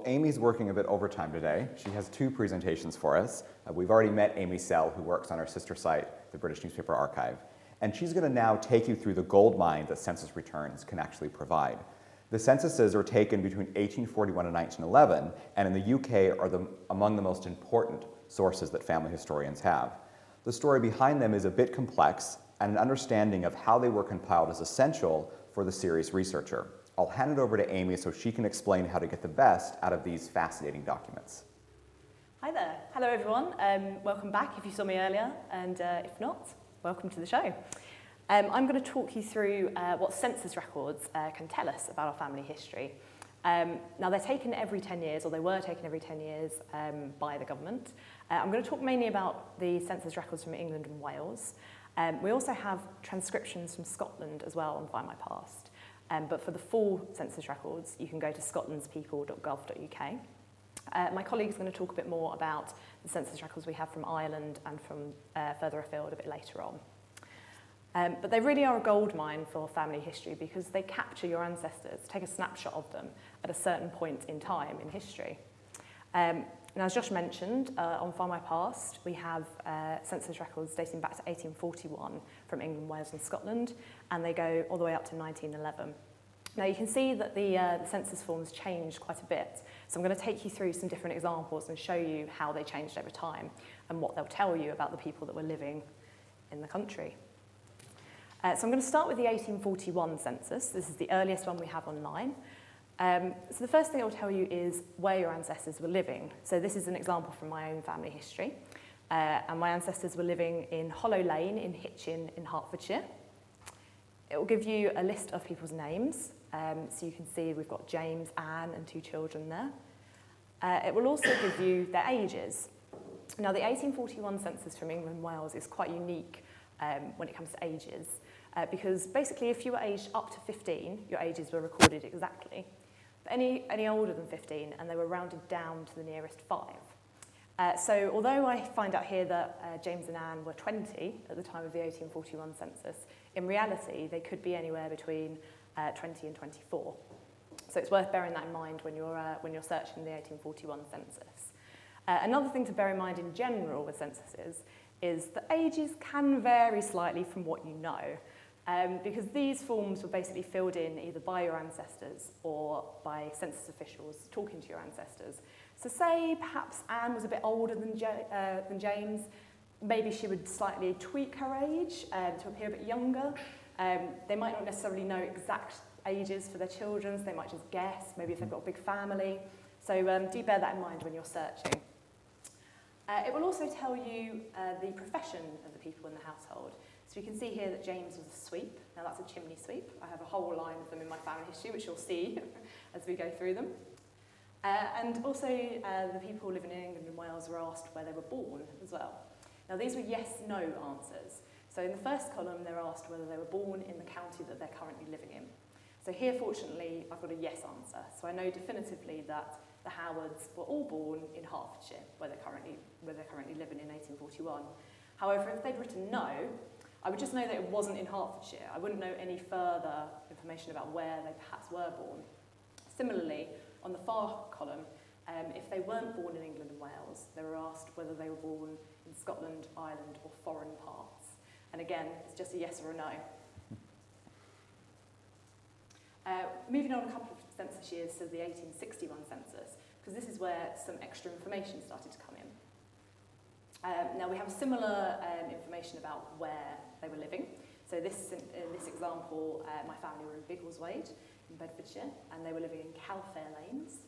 Amy's working a bit overtime today. She has 2 presentations for us. We've already met Amy Sell, who works on our sister site, the British Newspaper Archive. And she's going to now take you through the goldmine that census returns can actually provide. The censuses were taken between 1841 and 1911, and in the UK are among the most important sources that family historians have. The story behind them is a bit complex, and an understanding of how they were compiled is essential for the serious researcher. I'll hand it over to Amy so she can explain how to get the best out of these fascinating documents. Hi there. Hello everyone. Welcome back if you saw me earlier, and if not, welcome to the show. I'm going to talk you through what census records can tell us about our family history. Now they're taken every 10 years, or they were taken every 10 years by the government. I'm going to talk mainly about the census records from England and Wales. We also have transcriptions from Scotland as well on Findmypast. But for the full census records, you can go to scotlandspeople.gov.uk. My colleague is going to talk a bit more about the census records we have from Ireland and from further afield a bit later on. But they really are a goldmine for family history because they capture your ancestors, take a snapshot of them at a certain point in time in history. Now, as Josh mentioned, on Findmypast, we have census records dating back to 1841 from England, Wales and Scotland, and they go all the way up to 1911. Now, you can see that the census forms changed quite a bit, so I'm going to take you through some different examples and show you how they changed over time and what they'll tell you about the people that were living in the country. So I'm going to start with the 1841 census. This is the earliest one we have online. So the first thing I will tell you is where your ancestors were living. So this is an example from my own family history. And my ancestors were living in Hollow Lane in Hitchin in Hertfordshire. It will give you a list of people's names. So you can see we've got James, Anne and 2 children there. It will also give you their ages. Now the 1841 census from England and Wales is quite unique when it comes to ages. Because basically if you were aged up to 15, your ages were recorded exactly. But any older than 15, and they were rounded down to the nearest 5. So although I find out here that James and Anne were 20 at the time of the 1841 census, in reality they could be anywhere between 20 and 24. So it's worth bearing that in mind when you're searching the 1841 census. Another thing to bear in mind in general with censuses is that ages can vary slightly from what you know. Because these forms were basically filled in either by your ancestors or by census officials talking to your ancestors. So say perhaps Anne was a bit older than James, maybe she would slightly tweak her age to appear a bit younger. They might not necessarily know exact ages for their children, so they might just guess, maybe if they've got a big family. So do bear that in mind when you're searching. It will also tell you the profession of the people in the household. So you can see here that James was a sweep. Now that's a chimney sweep. I have a whole line of them in my family history, which you'll see as we go through them. And also the people living in England and Wales were asked where they were born as well. Now these were yes-no answers. So in the first column, they're asked whether they were born in the county that they're currently living in. So here, fortunately, I've got a yes answer. So I know definitively that the Howards were all born in Hertfordshire, where they're currently living in 1841. However, if they'd written no, I would just know that it wasn't in Hertfordshire. I wouldn't know any further information about where they perhaps were born. Similarly, on the far column, if they weren't born in England and Wales, they were asked whether they were born in Scotland, Ireland, or foreign parts. And again, it's just a yes or a no. Moving on a couple of census years to the 1861 census, because this is where some extra information started to come in. Now we have similar information about where they were living. So in this example, my family were in Biggleswade in Bedfordshire, and they were living in Calfair Lanes.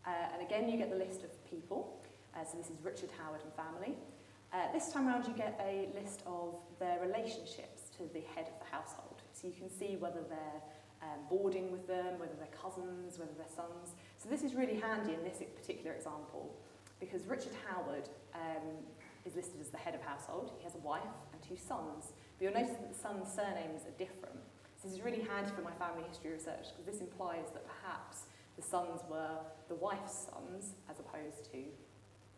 And again, you get the list of people. So this is Richard Howard and family. This time around, you get a list of their relationships to the head of the household. So you can see whether they're boarding with them, whether they're cousins, whether they're sons. So this is really handy in this particular example, because Richard Howard is listed as the head of household. He has a wife and 2 sons. But you'll notice that the sons' surnames are different. So this is really handy for my family history research, because this implies that perhaps the sons were the wife's sons, as opposed to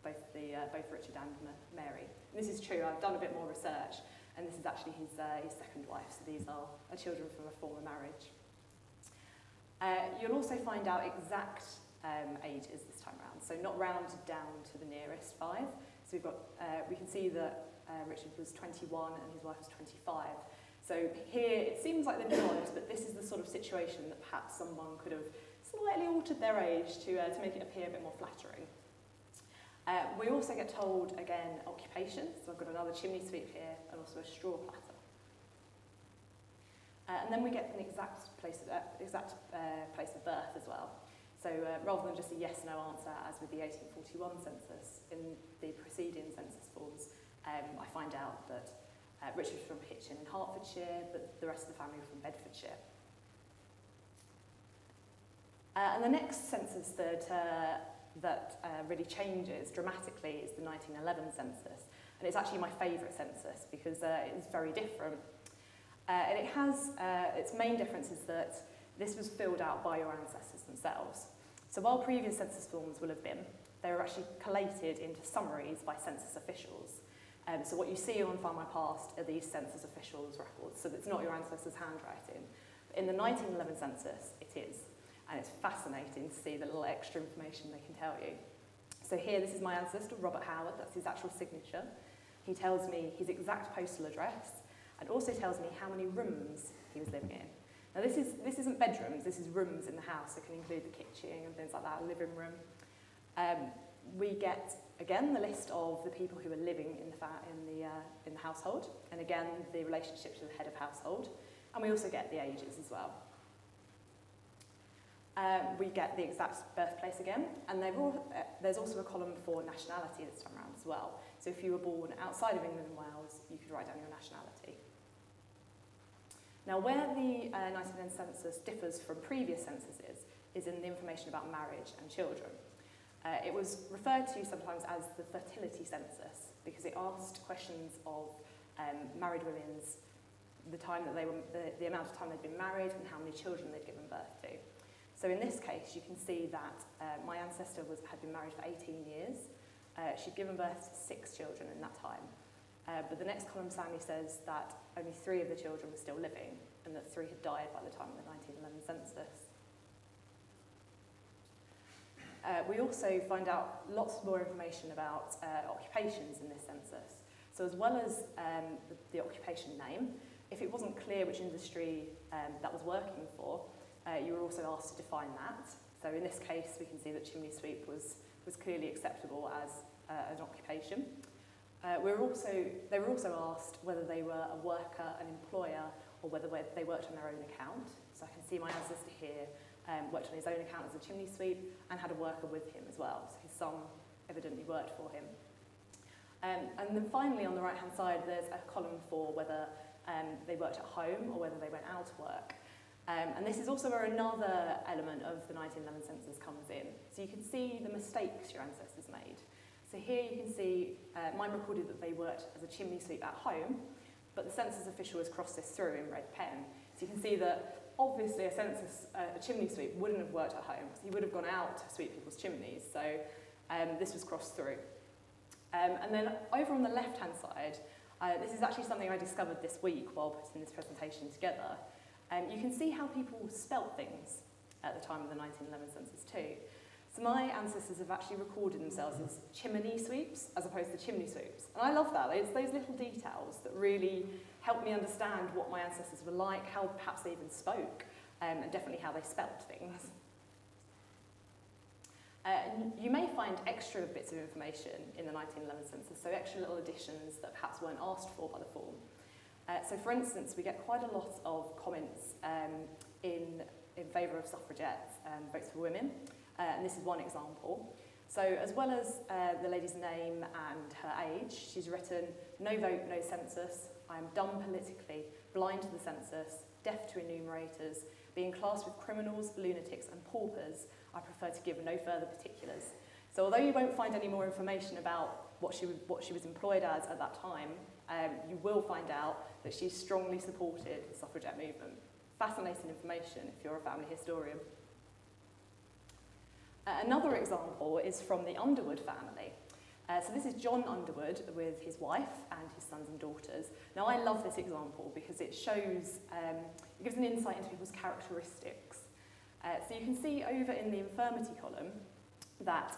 both Richard and Mary. And this is true. I've done a bit more research, and this is actually his second wife. So these are children from a former marriage. You'll also find out exact ages this time around, so not rounded down to the nearest 5. So we can see that Richard was 21 and his wife was 25. So here it seems like they've been honest, but this is the sort of situation that perhaps someone could have slightly altered their age to make it appear a bit more flattering. We also get told, again, occupation. So I've got another chimney sweep here and also a straw platter. And then we get an exact place of birth as well. So rather than just a yes/no answer, as with the 1841 census, in the preceding census forms, I find out that Richard was from Hitchin in Hertfordshire, but the rest of the family were from Bedfordshire. And the next census that really changes dramatically is the 1911 census. And it's actually my favourite census because it is very different. And it has, its main difference is that this was filled out by your ancestors themselves. So while previous census forms will have been, they were actually collated into summaries by census officials. So what you see on Findmypast are these census officials' records, so it's not your ancestors' handwriting. But in the 1911 census, it is. And it's fascinating to see the little extra information they can tell you. So here, this is my ancestor, Robert Howard, that's his actual signature. He tells me his exact postal address, and also tells me how many rooms he was living in. Now this isn't bedrooms, this is rooms in the house. It can include the kitchen and things like that, a living room. We get, again, the list of the people who are living in the household, and again, the relationship to the head of household. And we also get the ages as well. We get the exact birthplace again, and there's also a column for nationality this time around as well. So if you were born outside of England and Wales, you could write down your nationality. Now, where the 1910 census differs from previous censuses is in the information about marriage and children. It was referred to sometimes as the Fertility Census because it asked questions of married women's, the amount of time they'd been married and how many children they'd given birth to. So in this case, you can see that my ancestor had been married for 18 years. She'd given birth to 6 children in that time. But the next column sadly says that only 3 of the children were still living and that 3 had died by the time of the 1911 census. We also find out lots more information about occupations in this census. So as well as the occupation name, if it wasn't clear which industry that was working for, you were also asked to define that. So in this case, we can see that chimney sweep was clearly acceptable as an occupation. They were also asked whether they were a worker, an employer, or whether they worked on their own account. So I can see my ancestor here worked on his own account as a chimney sweep and had a worker with him as well. So his son evidently worked for him. And then finally, on the right-hand side, there's a column for whether they worked at home or whether they went out to work. And this is also where another element of the 1911 census comes in. So you can see the mistakes your ancestors made. So here you can see mine recorded that they worked as a chimney sweep at home, but the census official has crossed this through in red pen. So you can see that obviously a chimney sweep wouldn't have worked at home. He would have gone out to sweep people's chimneys. So this was crossed through. And then over on the left-hand side, this is actually something I discovered this week while putting this presentation together. You can see how people spelt things at the time of the 1911 census too. So my ancestors have actually recorded themselves as chimney sweeps as opposed to chimney sweeps. And I love that. It's those little details that really help me understand what my ancestors were like, how perhaps they even spoke, and definitely how they spelt things. You may find extra bits of information in the 1911 census, so extra little additions that perhaps weren't asked for by the form. So for instance, we get quite a lot of comments in favour of suffragettes and votes for women, and this is one example. So as well as the lady's name and her age, she's written, "No vote, no census. I am dumb politically, blind to the census, deaf to enumerators, being classed with criminals, lunatics and paupers, I prefer to give no further particulars." So although you won't find any more information about what she was employed as at that time, you will find out that she strongly supported the suffragette movement. Fascinating information if you're a family historian. Another example is from the Underwood family. So this is John Underwood with his wife and his sons and daughters. Now I love this example because it shows, it gives an insight into people's characteristics. So you can see over in the infirmity column that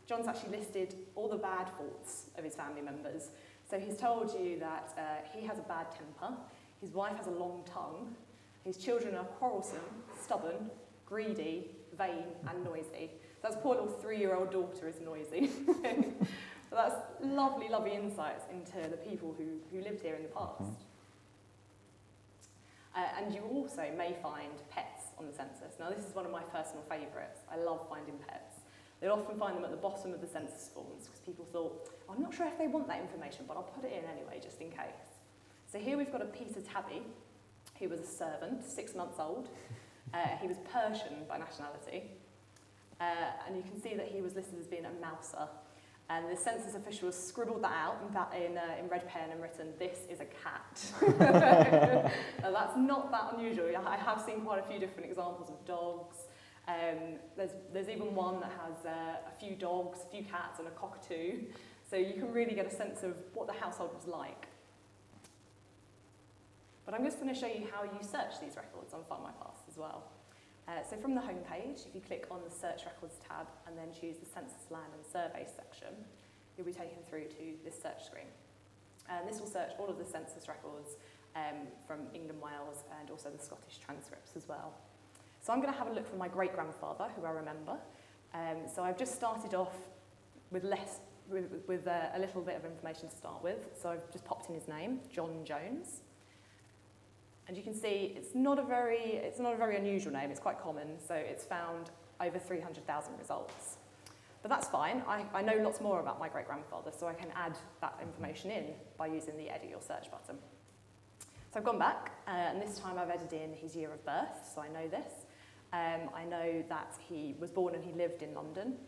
John's actually listed all the bad faults of his family members. So he's told you that he has a bad temper, his wife has a long tongue, his children are quarrelsome, stubborn, greedy, vain and noisy. That's poor little 3-year-old daughter is noisy. So that's lovely, lovely insights into the people who lived here in the past. And you also may find pets on the census. Now this is one of my personal favourites. I love finding pets. You'll often find them at the bottom of the census forms because people thought, I'm not sure if they want that information, but I'll put it in anyway, just in case. So here we've got a Peter Tabby. He was a servant, 6 months old. He was Persian by nationality. And you can see that he was listed as being a mouser. And the census official has scribbled that out in red pen and written, this is a cat. Now, that's not that unusual. I have seen quite a few different examples of dogs. There's even one that has a few dogs, a few cats and a cockatoo. So you can really get a sense of what the household was like. But I'm just going to show you how you search these records on Findmypast as well. So from the home page, if you click on the Search Records tab and then choose the Census Land and Surveys section, you'll be taken through to this search screen. And this will search all of the census records from England, Wales, and also the Scottish transcripts as well. So I'm going to have a look for my great-grandfather, who I remember. So I've just started off with a little bit of information to start with. So I've just popped in his name, John Jones. And you can see it's not a very unusual name, it's quite common, so it's found over 300,000 results. But that's fine, I know lots more about my great-grandfather, so I can add that information in by using the Edit Your Search button. So I've gone back, and this time I've added in his year of birth, so I know this. I know that he was born and he lived in London,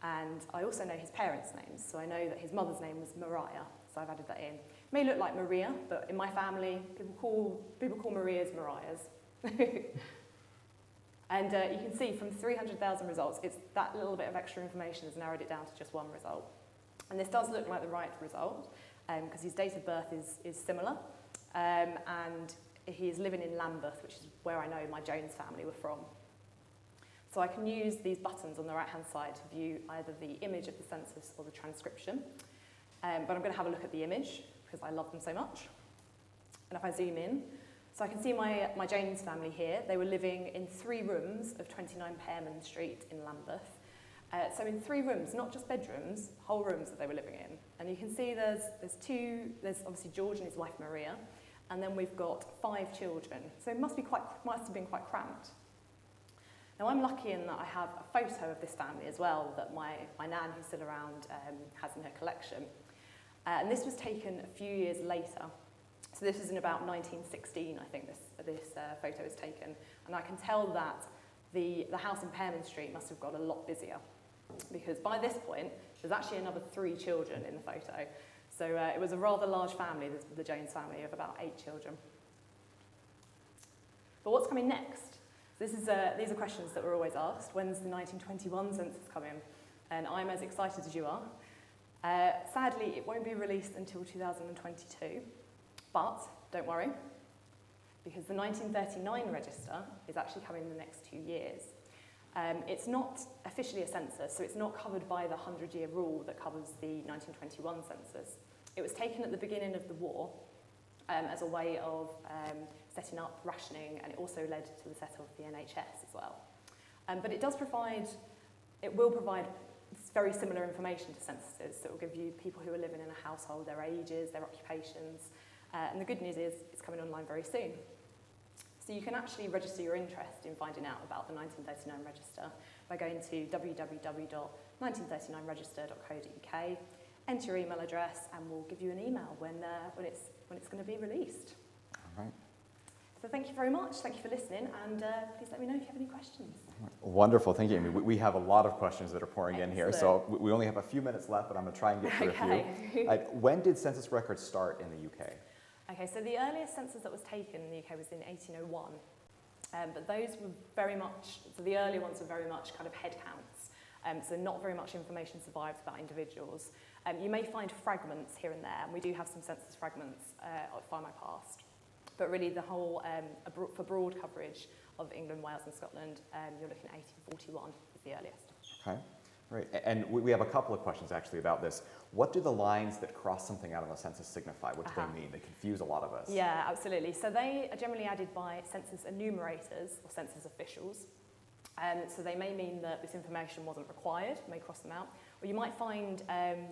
and I also know his parents' names, so I know that his mother's name was Mariah, so I've added that in. It may look like Maria, but in my family, people call Marias Mariahs. And you can see from 300,000 results, it's that little bit of extra information has narrowed it down to just one result. And this does look like the right result, because his date of birth is similar, and he is living in Lambeth, which is where I know my Jones family were from. So I can use these buttons on the right-hand side to view either the image of the census or the transcription. But I'm going to have a look at the image, because I love them so much. And if I zoom in, so I can see my Jones family here. They were living in 3 rooms of 29 Pearman Street in Lambeth. So in 3 rooms, not just bedrooms, whole rooms that they were living in. And you can see there's obviously George and his wife Maria, and then we've got 5 children. So it must have been quite cramped. Now I'm lucky in that I have a photo of this family as well that my nan, who's still around, has in her collection. And this was taken a few years later. So this is in about 1916, I think this photo was taken. And I can tell that the house in Pearman Street must have got a lot busier, because by this point, there's actually another 3 children in the photo. So it was a rather large family, the Jones family, of about 8 children. But what's coming next? These are questions that were always asked. When's the 1921 census coming? And I'm as excited as you are. Sadly, it won't be released until 2022, but don't worry, because the 1939 register is actually coming in the next 2 years. It's not officially a census, so it's not covered by the 100-year rule that covers the 1921 census. It was taken at the beginning of the war as a way of setting up rationing, and it also led to the setup of the NHS as well. But it will provide very similar information to censuses, so it will give you people who are living in a household, their ages, their occupations, and the good news is it's coming online very soon. So you can actually register your interest in finding out about the 1939 register by going to www.1939register.co.uk, enter your email address, and we'll give you an email when it's going to be released. All right. So thank you very much. Thank you for listening, and please let me know if you have any questions. Wonderful, thank you, Amy. We have a lot of questions that are pouring in here, so we only have a few minutes left, but I'm going to try and get through a few. When did census records start in the UK? Okay, so the earliest census that was taken in the UK was in 1801, but those were the early ones were very much kind of head counts, so not very much information survives about individuals. You may find fragments here and there, and we do have some census fragments at Findmypast. But really the whole, for broad coverage of England, Wales and Scotland, you're looking at 1841 is the earliest. Okay, great. And we have a couple of questions actually about this. What do the lines that cross something out on the census signify? What do they mean? They confuse a lot of us. Yeah, absolutely. So they are generally added by census enumerators or census officials. So they may mean that this information wasn't required, may cross them out. Or you might find,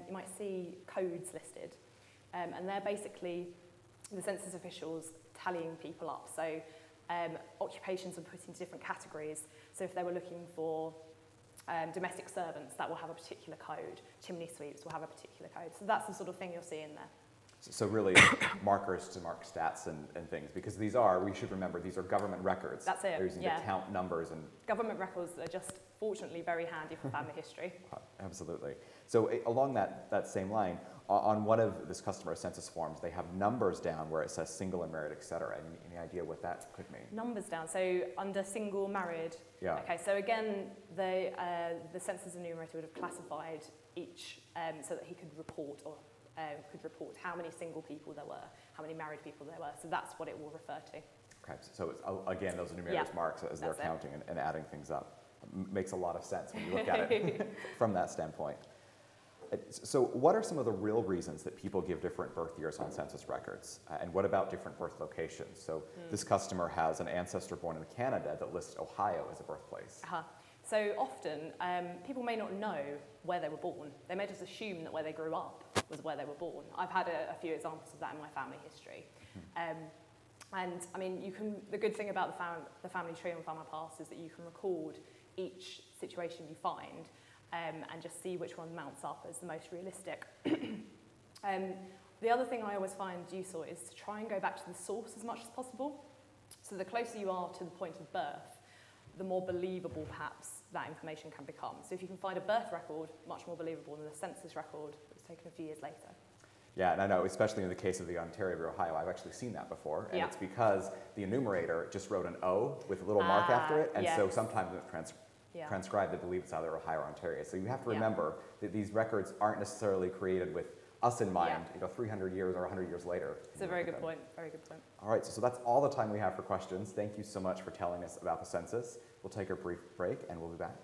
you might see codes listed. And they're basically the census officials tallying people up. So occupations are put into different categories. So if they were looking for domestic servants, that will have a particular code. Chimney sweeps will have a particular code. So that's the sort of thing you'll see in there. So really markers to mark stats and things, because these are, we should remember, these are government records. That's it, They're using to count numbers. And government records are just, fortunately, very handy for family history. Absolutely. So along that same line, on one of this customer census forms, they have numbers down where it says single and married, et cetera. Any idea what that could mean? Numbers down, so under single, married. Yeah. Okay, so again, the census enumerator would have classified each so that he could report how many single people there were, how many married people there were. So that's what it will refer to. Okay, so it's, again, those enumerators marks as they're counting and adding things up. Makes a lot of sense when you look at it from that standpoint. So what are some of the real reasons that people give different birth years on census records? And what about different birth locations? So this customer has an ancestor born in Canada that lists Ohio as a birthplace. So often, people may not know where they were born. They may just assume that where they grew up was where they were born. I've had a few examples of that in my family history. And I mean, the good thing about the family tree on Findmypast is that you can record each situation you find and just see which one mounts up as the most realistic. The other thing I always find useful is to try and go back to the source as much as possible. So the closer you are to the point of birth, the more believable perhaps that information can become. So if you can find a birth record, much more believable than a census record that was taken a few years later. Yeah, and I know, especially in the case of the Ontario of Ohio, I've actually seen that before, and it's because the enumerator just wrote an O with a little mark after it, and so sometimes when it's transcribed, they believe it's either Ohio or Ontario. So you have to remember that these records aren't necessarily created with us in mind, 300 years or 100 years later. It's a very good point, very good point. All right, so that's all the time we have for questions. Thank you so much for telling us about the census. We'll take a brief break and we'll be back.